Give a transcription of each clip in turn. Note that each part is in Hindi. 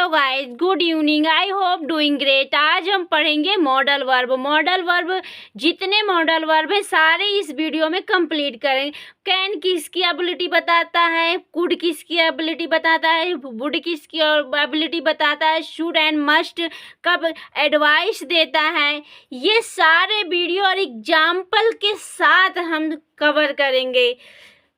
Guys, good evening. I hope doing great. आज हम पढ़ेंगे मॉडल वर्ब। मॉडल वर्ब, जितने मॉडल वर्ब हैं सारे इस वीडियो में कंप्लीट करेंगे। कैन किसकी एबिलिटी बताता है, कुड किसकी एबिलिटी बताता है, वुड किसकी एबिलिटी बताता है, शुड एंड मस्ट कब एडवाइस देता है, ये सारे वीडियो और एग्जाम्पल के साथ हम कवर करेंगे।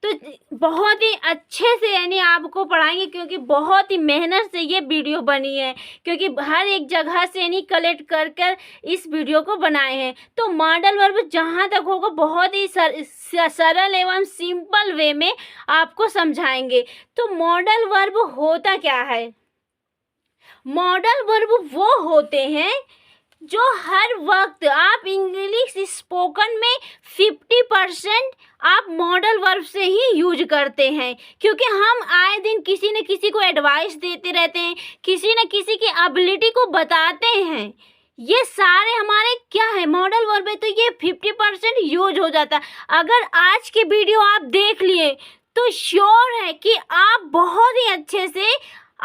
तो बहुत ही अच्छे से यानी आपको पढ़ाएंगे, क्योंकि बहुत ही मेहनत से ये वीडियो बनी है, क्योंकि हर एक जगह से यानी कलेक्ट कर कर इस वीडियो को बनाए हैं। तो मॉडल वर्ब जहाँ तक होगा बहुत ही सरल एवं सिंपल वे में आपको समझाएंगे। तो मॉडल वर्ब होता क्या है? मॉडल वर्ब वो होते हैं जो हर वक्त आप इंग्लिश स्पोकन में 50% आप मॉडल वर्ब से ही यूज करते हैं, क्योंकि हम आए दिन किसी न किसी को एडवाइस देते रहते हैं, किसी न किसी की एबिलिटी को बताते हैं। ये सारे हमारे क्या है, मॉडल वर्ब है। तो ये 50% यूज हो जाता है। अगर आज की वीडियो आप देख लिए तो श्योर है कि आप बहुत ही अच्छे से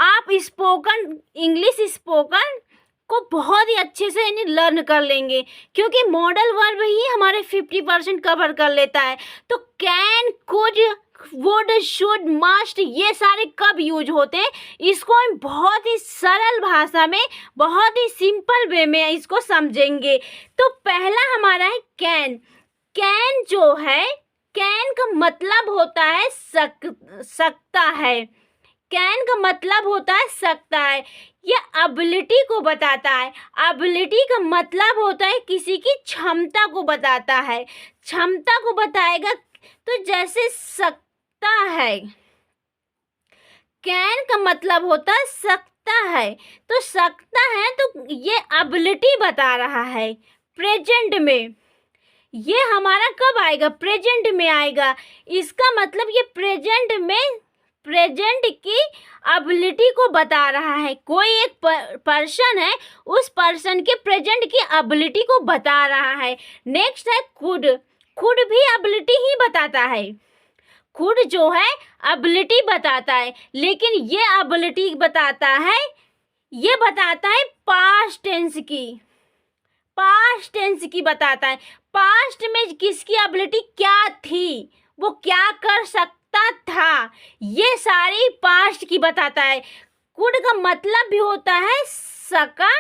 आप स्पोकन इंग्लिश स्पोकन को बहुत ही अच्छे से यानी लर्न कर लेंगे, क्योंकि मॉडल वर्ब ही हमारे 50% कवर कर लेता है। तो can, could, would, should, must, ये सारे कब यूज होते हैं, इसको हम बहुत ही सरल भाषा में, बहुत ही सिंपल वे में इसको समझेंगे। तो पहला हमारा है कैन। कैन जो है, कैन का मतलब होता है सकता है। कैन का मतलब होता है सकता है। ये एबिलिटी को बताता है। एबिलिटी का मतलब होता है किसी की क्षमता को बताता है। क्षमता को बताएगा। तो जैसे सकता है, कैन का मतलब होता है सकता है। तो सकता है तो ये एबिलिटी बता रहा है। प्रेजेंट में ये हमारा कब आएगा? प्रेजेंट में आएगा। इसका मतलब ये प्रेजेंट में, प्रेजेंट की एबिलिटी को बता रहा है। कोई एक पर्सन है, उस पर्सन के प्रेजेंट की एबिलिटी को बता रहा है। नेक्स्ट है कुड। कुड भी एबिलिटी ही बताता है। कुड जो है एबिलिटी बताता है, लेकिन ये एबिलिटी बताता है, ये बताता है पास्ट टेंस की। पास्ट टेंस की बताता है। पास्ट में किसकी एबिलिटी क्या थी, वो क्या कर सकता था, ये सारी पास्ट की बताता है। कुड का मतलब भी होता है सका।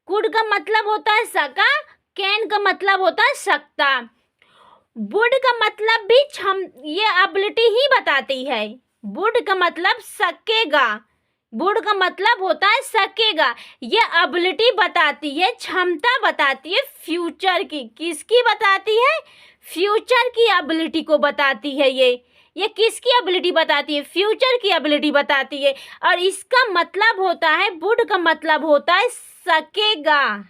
कुड का मतलब होता है सका। कैन का मतलब होता है सकता। वुड का मतलब भी ये एबिलिटी ही बताती है। वुड का मतलब सकेगा। वुड का मतलब होता है सकेगा। ये एबिलिटी बताती है, क्षमता बताती है फ्यूचर की। किसकी बताती है? फ्यूचर की एबिलिटी को बताती है। ये किसकी एबिलिटी बताती है? फ्यूचर की एबिलिटी बताती है। और इसका मतलब होता है, वुड का मतलब होता है सकेगा।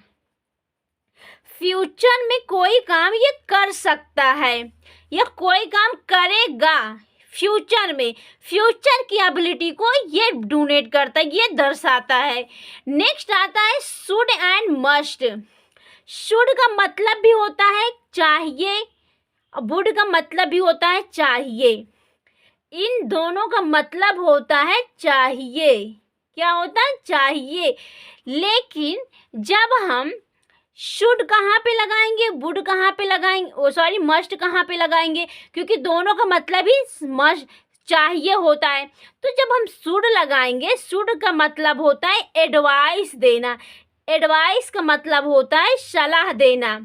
फ्यूचर में कोई काम ये कर सकता है, या कोई काम करेगा फ्यूचर में। फ्यूचर की एबिलिटी को ये डोनेट करता है, ये दर्शाता है। नेक्स्ट आता है शुड एंड मस्ट। शुड का मतलब भी होता है चाहिए, वुड का मतलब भी होता है चाहिए। इन दोनों का मतलब होता है चाहिए। क्या होता है? चाहिए। लेकिन जब हम शुड कहाँ पे लगाएंगे, वुड कहाँ पे लगाएंगे, मस्ट कहाँ पे लगाएंगे, क्योंकि दोनों का मतलब ही मस्ट चाहिए होता है। तो जब हम शुड लगाएंगे, शुड का मतलब होता है एडवाइस देना। एडवाइस का मतलब होता है सलाह देना।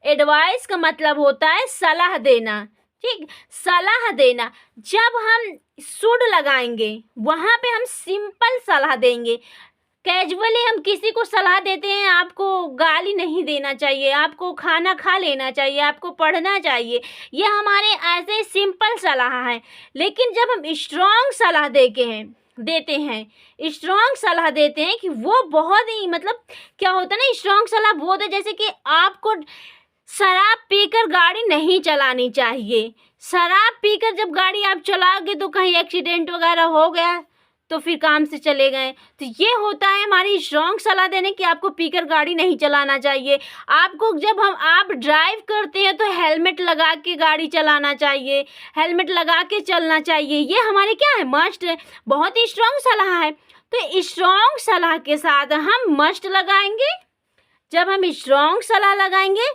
एडवाइस का मतलब होता है सलाह देना। ठीक, सलाह देना। जब हम शुड लगाएंगे, वहाँ पे हम सिंपल सलाह देंगे। कैजुअली हम किसी को सलाह देते हैं, आपको गाली नहीं देना चाहिए, आपको खाना खा लेना चाहिए, आपको पढ़ना चाहिए, ये हमारे ऐसे सिंपल सलाह है। लेकिन जब हम स्ट्रॉन्ग सलाह देते हैं, स्ट्रॉन्ग सलाह देते हैं कि वो बहुत ही मतलब क्या होता है ना, स्ट्रॉन्ग सलाह वो होता है जैसे कि आपको शराब पीकर गाड़ी नहीं चलानी चाहिए। शराब पीकर जब गाड़ी आप चलाओगे तो कहीं एक्सीडेंट वगैरह हो गया तो फिर काम से चले गए। तो ये होता है हमारी स्ट्रॉन्ग सलाह देने कि आपको पीकर गाड़ी नहीं चलाना चाहिए। आपको जब आप ड्राइव करते हैं तो हेलमेट लगा के गाड़ी चलाना चाहिए, हेलमेट लगा के चलना चाहिए। ये हमारे क्या है, मस्ट है, बहुत ही स्ट्रॉन्ग सलाह है। तो स्ट्रॉन्ग सलाह के साथ हम मस्ट लगाएंगे। जब हम स्ट्रॉन्ग सलाह लगाएंगे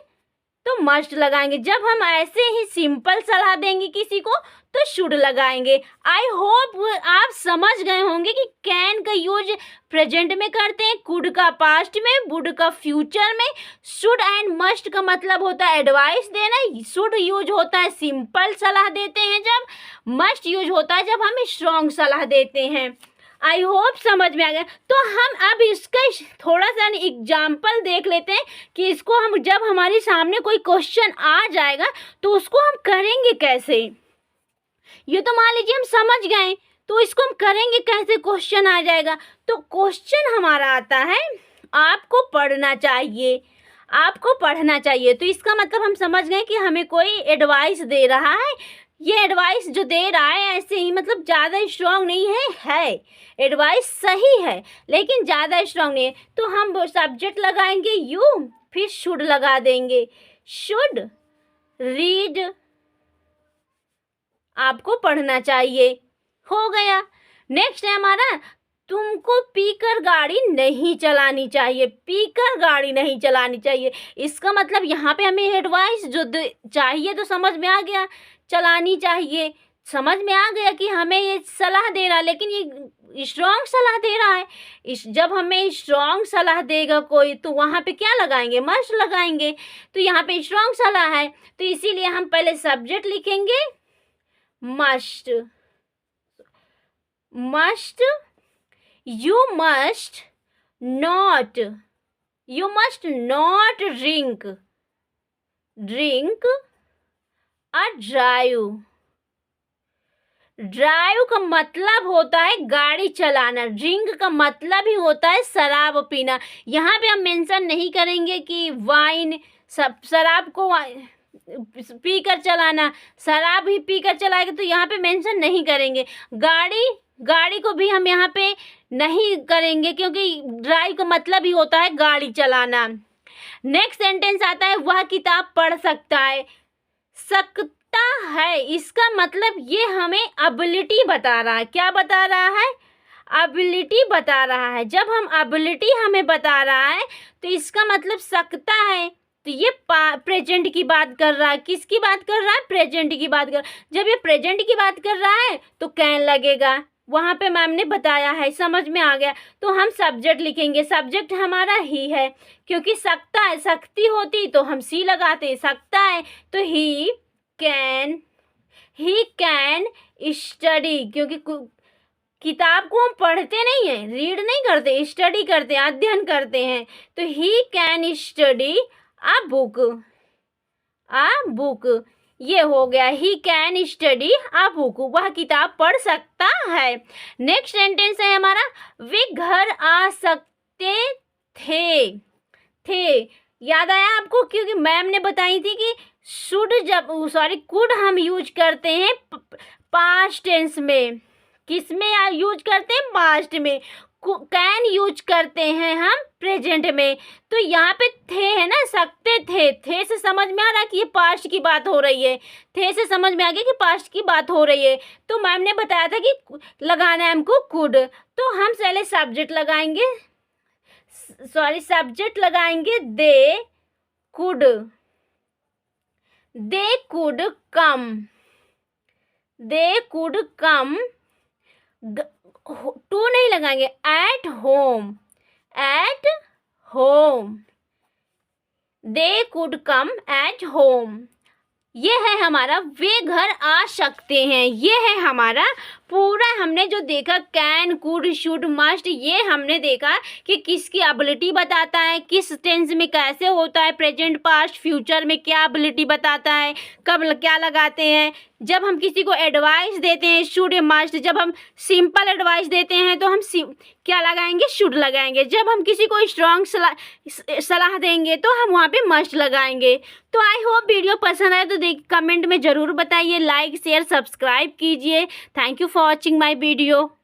तो मस्ट लगाएंगे। जब हम ऐसे ही सिंपल सलाह देंगे किसी को तो शुड लगाएंगे। आई होप आप समझ गए होंगे कि कैन का यूज प्रेजेंट में करते हैं, कुड का पास्ट में, वुड का फ्यूचर में, शुड एंड मस्ट का मतलब होता है एडवाइस देना। शुड यूज होता है सिंपल सलाह देते हैं जब, मस्ट यूज होता है जब हम स्ट्रॉन्ग सलाह देते हैं। आई होप समझ में आ गया। तो हम अब इसका थोड़ा सा एग्जाम्पल देख लेते हैं कि इसको हम जब हमारे सामने कोई क्वेश्चन आ जाएगा तो उसको हम करेंगे कैसे। ये तो मान लीजिए हम समझ गए, तो इसको हम करेंगे कैसे, क्वेश्चन आ जाएगा। तो क्वेश्चन हमारा आता है आपको पढ़ना चाहिए, आपको पढ़ना चाहिए। तो इसका मतलब हम समझ गए कि हमें कोई एडवाइस दे रहा है। ये एडवाइस जो दे रहा है ऐसे ही, मतलब ज़्यादा स्ट्रॉन्ग नहीं है एडवाइस सही है लेकिन ज़्यादा स्ट्रॉन्ग नहीं है। तो हम वो सब्जेक्ट लगाएंगे यू, फिर शुड लगा देंगे। शुड रीड, आपको पढ़ना चाहिए, हो गया। नेक्स्ट है हमारा तुमको पीकर गाड़ी नहीं चलानी चाहिए। पीकर गाड़ी नहीं चलानी चाहिए, इसका मतलब यहाँ पे हमें एडवाइस जो चाहिए तो समझ में आ गया, चलानी चाहिए समझ में आ गया कि हमें ये सलाह दे रहा है, लेकिन ये स्ट्रॉन्ग सलाह दे रहा है। जब हमें स्ट्रॉन्ग सलाह देगा कोई तो वहाँ पे क्या लगाएंगे, मस्ट लगाएंगे। तो यहाँ पे स्ट्रॉन्ग सलाह है तो इसीलिए हम पहले सब्जेक्ट लिखेंगे must. Must, you must not drink a drive। Drive का मतलब होता है गाड़ी चलाना, ड्रिंक का मतलब ही होता है शराब पीना। यहाँ पे हम मेंशन नहीं करेंगे कि वाइन, शराब को पीकर चलाना, शराब ही पीकर चलाएगा तो यहाँ पे मेंशन नहीं करेंगे। गाड़ी को भी हम यहाँ पे नहीं करेंगे क्योंकि ड्राइव का मतलब ही होता है गाड़ी चलाना। नेक्स्ट सेंटेंस आता है वह किताब पढ़ सकता है। इसका मतलब ये हमें एबिलिटी बता रहा है। क्या बता रहा है, एबिलिटी बता रहा है। जब हम एबिलिटी हमें बता रहा है तो इसका मतलब सकता है। तो ये प्रेजेंट की बात कर रहा है। किसकी बात कर रहा है, प्रेजेंट की बात कर। जब ये प्रेजेंट की बात कर रहा है तो कैन लगेगा, वहाँ पे मैम ने बताया है, समझ में आ गया। तो हम सब्जेक्ट लिखेंगे, सब्जेक्ट हमारा ही है क्योंकि सकता है, सकती होती तो हम सी लगाते, सकता है तो ही कैन स्टडी। क्योंकि किताब को हम पढ़ते नहीं हैं, रीड नहीं करते, स्टडी करते हैं, अध्ययन करते हैं। तो he can study a book. ये हो गया, he can study a book, वह किताब पढ़ सकता है। नेक्स्ट सेंटेंस है हमारा वे घर आ सकते थे। याद आया आपको, क्योंकि मैम ने बताई थी कि कुड हम यूज करते हैं पास्ट टेंस में। किस में यूज करते हैं, पास्ट में। कैन यूज करते हैं हम प्रेजेंट में। तो यहाँ पे थे है ना, सकते थे से समझ में आ रहा है कि ये पास्ट की बात हो रही है। थे से समझ में आ गया कि पास्ट की बात हो रही है। तो मैम ने बताया था कि लगाना है हमको कुड। तो हम पहले सब्जेक्ट लगाएंगे, सब्जेक्ट लगाएंगे दे कुड कम। टू नहीं लगाएंगे, at home. They could come at home. ये है हमारा वे घर आ सकते हैं। ये है हमारा पूरा, हमने जो देखा कैन, कुड, शुड, मस्ट, ये हमने देखा कि किसकी एबिलिटी बताता है, किस टेंस में कैसे होता है, प्रेजेंट, पास्ट, फ्यूचर में क्या एबिलिटी बताता है, कब क्या लगाते हैं। जब हम किसी को एडवाइस देते हैं शुड, मस्ट। जब हम सिंपल एडवाइस देते हैं तो हम क्या लगाएंगे, शुड लगाएंगे। जब हम किसी को स्ट्रॉन्ग सलाह देंगे तो हम वहाँ पे मस्ट लगाएंगे। तो आई होप वीडियो पसंद आए तो कमेंट में ज़रूर बताइए, लाइक शेयर सब्सक्राइब कीजिए। Thank you for watching my video.